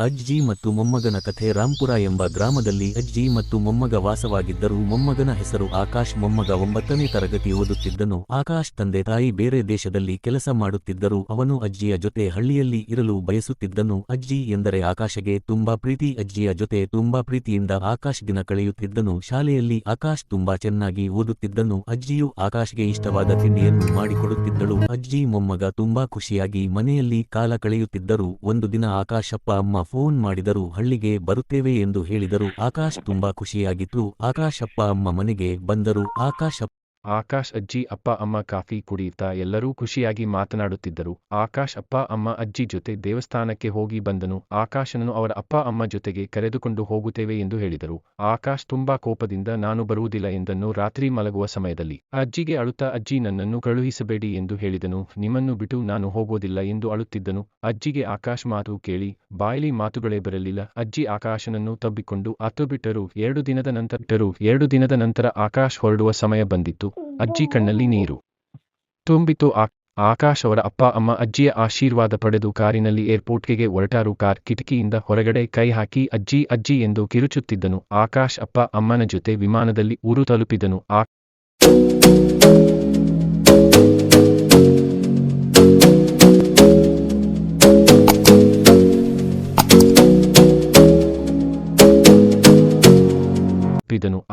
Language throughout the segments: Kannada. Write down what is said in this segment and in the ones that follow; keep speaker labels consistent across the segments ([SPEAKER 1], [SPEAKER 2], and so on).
[SPEAKER 1] ಅಜ್ಜಿ ಮತ್ತು ಮೊಮ್ಮಗನ ಕಥೆ. ರಾಂಪುರ ಎಂಬ ಗ್ರಾಮದಲ್ಲಿ ಅಜ್ಜಿ ಮತ್ತು ಮೊಮ್ಮಗ ವಾಸವಾಗಿದ್ದರು. ಮೊಮ್ಮಗನ ಹೆಸರು ಆಕಾಶ್. ಮೊಮ್ಮಗ 9ನೇ ತರಗತಿ ಓದುತ್ತಿದ್ದನು. ಆಕಾಶ್ ತಂದೆ ತಾಯಿ ಬೇರೆ ದೇಶದಲ್ಲಿ ಕೆಲಸ ಮಾಡುತ್ತಿದ್ದರು. ಅವನು ಅಜ್ಜಿಯ ಜೊತೆ ಹಳ್ಳಿಯಲ್ಲಿ ಇರಲು ಬಯಸುತ್ತಿದ್ದನು. ಅಜ್ಜಿ ಎಂದರೆ ಆಕಾಶಗೆ ತುಂಬಾ ಪ್ರೀತಿ. ಅಜ್ಜಿಯ ಜೊತೆ ತುಂಬಾ ಪ್ರೀತಿಯಿಂದ ಆಕಾಶ್ ದಿನ ಕಳೆಯುತ್ತಿದ್ದನು. ಶಾಲೆಯಲ್ಲಿ ಆಕಾಶ್ ತುಂಬಾ ಚೆನ್ನಾಗಿ ಓದುತ್ತಿದ್ದನು. ಅಜ್ಜಿಯು ಆಕಾಶ್ಗೆ ಇಷ್ಟವಾದ ತಿಂಡಿಯನ್ನು ಮಾಡಿಕೊಡುತ್ತಿದ್ದಳು. ಅಜ್ಜಿ ಮೊಮ್ಮಗ ತುಂಬಾ ಖುಷಿಯಾಗಿ ಮನೆಯಲ್ಲಿ ಕಾಲ ಕಳೆಯುತ್ತಿದ್ದರು. ಒಂದು ದಿನ ಆಕಾಶ್ ಅಪ್ಪ ಅಮ್ಮ ಫೋನ್ ಮಾಡಿದರು. ಹಳ್ಳಿಗೆ ಬರುತ್ತೇವೆ ಎಂದು ಹೇಳಿದರು. ಆಕಾಶ್ ತುಂಬಾ ಖುಷಿಯಾಗಿತ್ತು. ಆಕಾಶ್ ಅಪ್ಪ ಅಮ್ಮ ಮನೆಗೆ ಬಂದರು.
[SPEAKER 2] ಆಕಾಶ್ ಅಜ್ಜಿ ಅಪ್ಪ ಅಮ್ಮ ಕಾಫಿ ಕುಡಿಯುತ್ತಾ ಎಲ್ಲರೂ ಖುಷಿಯಾಗಿ ಮಾತನಾಡುತ್ತಿದ್ದರು. ಆಕಾಶ್ ಅಪ್ಪ ಅಮ್ಮ ಅಜ್ಜಿ ಜೊತೆ ದೇವಸ್ಥಾನಕ್ಕೆ ಹೋಗಿ ಬಂದನು. ಆಕಾಶನನ್ನು ಅವರ ಅಪ್ಪ ಅಮ್ಮ ಜೊತೆಗೆ ಕರೆದುಕೊಂಡು ಹೋಗುತ್ತೇವೆ ಎಂದು ಹೇಳಿದರು. ಆಕಾಶ್ ತುಂಬಾ ಕೋಪದಿಂದ ನಾನು ಬರುವುದಿಲ್ಲ ಎಂದನು. ರಾತ್ರಿ ಮಲಗುವ ಸಮಯದಲ್ಲಿ ಅಜ್ಜಿಗೆ ಅಳುತ್ತಾ ಅಜ್ಜಿ ನನ್ನನ್ನು ಕಳುಹಿಸಬೇಡಿ ಎಂದು ಹೇಳಿದನು. ನಿಮ್ಮನ್ನು ಬಿಟ್ಟು ನಾನು ಹೋಗೋದಿಲ್ಲ ಎಂದು ಅಳುತ್ತಿದ್ದನು. ಅಜ್ಜಿಗೆ ಆಕಾಶ್ ಮಾತು ಕೇಳಿ ಬಾಯಲ್ಲಿ ಮಾತುಗಳೇ ಬರಲಿಲ್ಲ. ಅಜ್ಜಿ ಆಕಾಶನನ್ನು ತಬ್ಬಿಕೊಂಡು ಅತ್ತುಬಿಟ್ಟರು. 2 ದಿನದ ನಂತರ ಆಕಾಶ್ ಹೊರಡುವ ಸಮಯ ಬಂದಿತ್ತು. ಅಜ್ಜಿ ಕಣ್ಣಲ್ಲಿ ನೀರು ತುಂಬಿತು. ಆಕಾಶ್ ಅವರ ಅಪ್ಪ ಅಮ್ಮ ಅಜ್ಜಿಯ ಆಶೀರ್ವಾದ ಪಡೆದು ಕಾರಿನಲ್ಲಿ ಏರ್ಪೋರ್ಟ್ಗೆ ಹೊರಟರು. ಕಾರ್ ಕಿಟಕಿಯಿಂದ ಹೊರಗಡೆ ಕೈ ಹಾಕಿ ಅಜ್ಜಿ ಅಜ್ಜಿ ಎಂದು ಕಿರುಚುತ್ತಿದ್ದನು. ಆಕಾಶ್ ಅಪ್ಪ ಅಮ್ಮನ ಜೊತೆ ವಿಮಾನದಲ್ಲಿ ಊರು ತಲುಪಿದನು.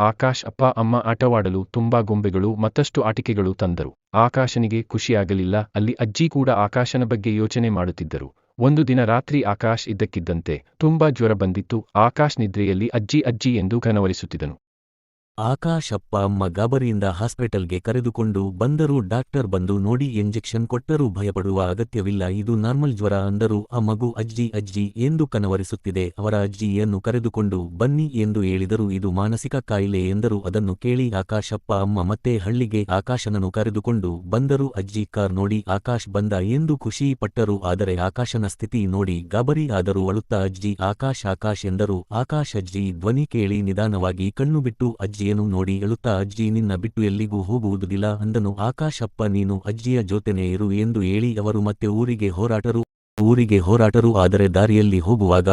[SPEAKER 2] ಆಕಾಶ್ ಅಪ್ಪ ಅಮ್ಮ ಆಟವಾಡಲು ತುಂಬಾ ಗೊಂಬೆಗಳು ಮತ್ತಷ್ಟು ಆಟಿಕೆಗಳು ತಂದರು. ಆಕಾಶನಿಗೆ ಖುಷಿಯಾಗಲಿಲ್ಲ. ಅಲ್ಲಿ ಅಜ್ಜಿ ಕೂಡ ಆಕಾಶನ ಬಗ್ಗೆ ಯೋಚನೆ ಮಾಡುತ್ತಿದ್ದರು. ಒಂದು ದಿನ ರಾತ್ರಿ ಆಕಾಶ್ ಇದ್ದಕ್ಕಿದ್ದಂತೆ ತುಂಬಾ ಜ್ವರ ಬಂದಿತ್ತು. ಆಕಾಶ್ ನಿದ್ರೆಯಲ್ಲಿ ಅಜ್ಜಿ ಅಜ್ಜಿ ಎಂದು ಕನವರಿಸುತ್ತಿದ್ದನು.
[SPEAKER 1] ಆಕಾಶ್ ಅಪ್ಪ ಅಮ್ಮ ಗಾಬರಿಯಿಂದ ಹಾಸ್ಪಿಟಲ್ಗೆ ಕರೆದುಕೊಂಡು ಬಂದರು. ಡಾಕ್ಟರ್ ಬಂದು ನೋಡಿ ಇಂಜೆಕ್ಷನ್ ಕೊಟ್ಟರು. ಭಯಪಡುವ ಅಗತ್ಯವಿಲ್ಲ, ಇದು ನಾರ್ಮಲ್ ಜ್ವರ ಅಂದರು. ಆ ಮಗು ಅಜ್ಜಿ ಅಜ್ಜಿ ಎಂದು ಕನವರಿಸುತ್ತಿದೆ, ಅವರ ಅಜ್ಜಿಯನ್ನು ಕರೆದುಕೊಂಡು ಬನ್ನಿ ಎಂದು ಹೇಳಿದರು. ಇದು ಮಾನಸಿಕ ಕಾಯಿಲೆ ಎಂದರು. ಅದನ್ನು ಕೇಳಿ ಆಕಾಶ್ ಅಪ್ಪ ಅಮ್ಮ ಮತ್ತೆ ಹಳ್ಳಿಗೆ ಆಕಾಶನನ್ನು ಕರೆದುಕೊಂಡು ಬಂದರು. ಅಜ್ಜಿ ಕಾರ್ ನೋಡಿ ಆಕಾಶ್ ಬಂದ ಎಂದು ಖುಷಿ ಪಟ್ಟರು. ಆದರೆ ಆಕಾಶನ ಸ್ಥಿತಿ ನೋಡಿ ಗಾಬರಿ ಆದರು. ಅಳುತ್ತಾ ಅಜ್ಜಿ ಆಕಾಶ್ ಆಕಾಶ್ ಎಂದರು. ಆಕಾಶ್ ಅಜ್ಜಿ ಧ್ವನಿ ಕೇಳಿ ನಿಧಾನವಾಗಿ ಕಣ್ಣು ಬಿಟ್ಟು ಅಜ್ಜಿಯನ್ನು ನೋಡಿ ಅಳುತ್ತಾ ಅಜ್ಜಿ ನಿನ್ನ ಬಿಟ್ಟು ಎಲ್ಲಿಗೂ ಹೋಗುವುದಿಲ್ಲ ಅಂದನು. ಆಕಾಶ್ ಅಪ್ಪ ನೀನು ಅಜ್ಜಿಯ ಜೊತೆನೇ ಇರು ಎಂದು ಹೇಳಿ ಅವರು ಮತ್ತೆ ಊರಿಗೆ ಹೊರಟರು. ಆದರೆ ದಾರಿಯಲ್ಲಿ ಹೋಗುವಾಗ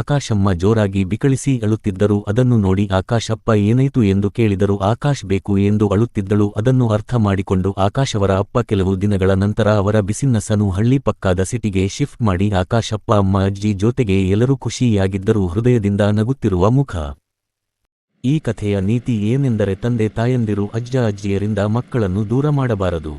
[SPEAKER 1] ಆಕಾಶಮ್ಮ ಜೋರಾಗಿ ಬಿಕಳಿಸಿ ಅಳುತ್ತಿದ್ದರು. ಅದನ್ನು ನೋಡಿ ಆಕಾಶ್ ಅಪ್ಪ ಏನಾಯ್ತು ಎಂದು ಕೇಳಿದರು. ಆಕಾಶ್ ಬೇಕು ಎಂದು ಅಳುತ್ತಿದ್ದಳು. ಅದನ್ನು ಅರ್ಥ ಮಾಡಿಕೊಂಡು ಆಕಾಶ್ ಅವರ ಅಪ್ಪ ಕೆಲವು ದಿನಗಳ ನಂತರ ಅವರ ಬಿಸಿನೆಸ್ಸನ್ನು ಹಳ್ಳಿ ಪಕ್ಕಾದ ಸಿಟಿಗೆ ಶಿಫ್ಟ್ ಮಾಡಿ ಆಕಾಶ್ ಅಪ್ಪ ಅಮ್ಮ ಅಜ್ಜಿ ಜೊತೆಗೆ ಎಲ್ಲರೂ ಖುಷಿಯಾಗಿದ್ದರು. ಹೃದಯದಿಂದ ನಗುತ್ತಿರುವ ಮುಖ. ಈ ಕಥೆಯ ನೀತಿ ಏನೆಂದರೆ ತಂದೆ ತಾಯಂದಿರು ಅಜ್ಜ ಅಜ್ಜಿಯರಿಂದ ಮಕ್ಕಳನ್ನು ದೂರ ಮಾಡಬಾರದು.